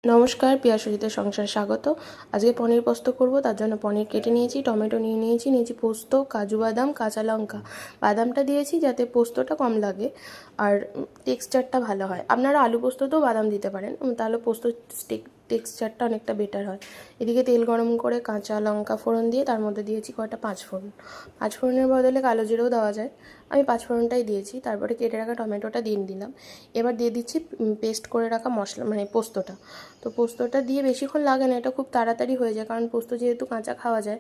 নমস্কার, পিয়া সুজিতের সংসারে স্বাগত। আজকে পনির পোস্ত করব। তার জন্য পনির কেটে নিয়েছি, টমেটো নিয়েছি পোস্ত, কাজু বাদাম, কাঁচা লঙ্কা। বাদামটা দিয়েছি যাতে পোস্তটা কম লাগে আর টেক্সচারটা ভালো হয়। আপনারা আলু পোস্ততেও বাদাম দিতে পারেন, তাহলে পোস্ত টেক্সচারটা অনেকটা বেটার হয়। এদিকে তেল গরম করে কাঁচা লঙ্কা ফোড়ন দিয়ে তার মধ্যে দিয়েছি কয়টা পাঁচফোড়ন। পাঁচফোড়নের বদলে কালো জিরেও দেওয়া যায়, আমি পাঁচফোড়নটাই দিয়েছি। তারপরে কেটে রাখা টমেটোটা দিয়ে দিলাম। এবার দিয়ে দিচ্ছি পেস্ট করে রাখা মশলা, মানে পোস্তটা। তো পোস্তটা দিয়ে বেশিক্ষণ লাগে না, এটা খুব তাড়াতাড়ি হয়ে যায়, কারণ পোস্ত যেহেতু কাঁচা খাওয়া যায়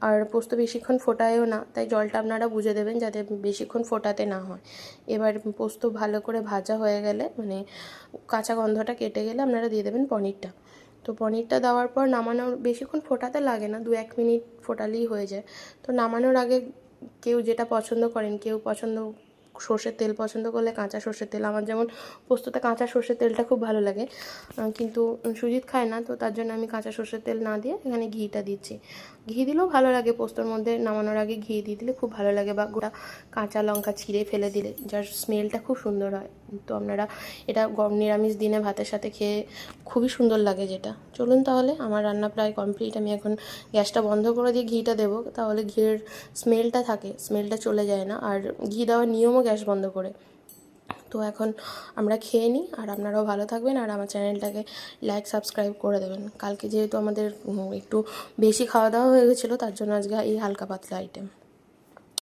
আর পোস্ত বেশিক্ষণ ফোটায়ও না, তাই জলটা আপনারা বুঝে দেবেন যাতে বেশিক্ষণ ফোটাতে না হয়। এবার পোস্ত ভালো করে ভাজা হয়ে গেলে, মানে কাঁচা গন্ধটা কেটে গেলে আপনারা দিয়ে দেবেন পনিরটা। তো পনিরটা দেওয়ার পর নামানোর বেশিক্ষণ ফোটাতে লাগে না, 2-1 মিনিট ফোটালেই হয়ে যায়। তো নামানোর আগে কেউ যেটা পছন্দ করেন, কেউ সর্ষের তেল পছন্দ করলে কাঁচা সর্ষের তেল, আমার যেমন পোস্ততে কাঁচা সর্ষের তেলটা খুব ভালো লাগে, কিন্তু সুজিত খায় না, তো তার জন্য আমি কাঁচা সর্ষের তেল না দিয়ে এখানে ঘিটা দিচ্ছি। ঘি দিলেও ভালো লাগে, পোস্তর মধ্যে নামানোর আগে ঘি দিয়ে দিলে খুব ভালো লাগে, বা গোটা কাঁচা লঙ্কা ছিঁড়ে ফেলে দিলে যার স্মেলটা খুব সুন্দর হয়। তো আপনারা এটা নিরামিষ দিনে ভাতের সাথে খেয়ে খুবই সুন্দর লাগে যেটা। চলুন তাহলে, আমার রান্না প্রায় কমপ্লিট। আমি এখন গ্যাসটা বন্ধ করে দিয়ে ঘিটা দেবো, তাহলে ঘিয়ের স্মেলটা থাকে, স্মেলটা চলে যায় না। আর ঘি দেওয়ার নিয়মও গ্যাস বন্ধ করে। তো এখন আমরা খেয়ে নিই, আর আপনারাও ভালো থাকবেন, আর আমার চ্যানেলটাকে লাইক সাবস্ক্রাইব করে দেবেন। কালকে যেহেতু আমাদের একটু বেশি খাওয়া দাওয়া হয়ে গেছিলো, তার জন্য আজকে এই হালকা পাতলা আইটেম।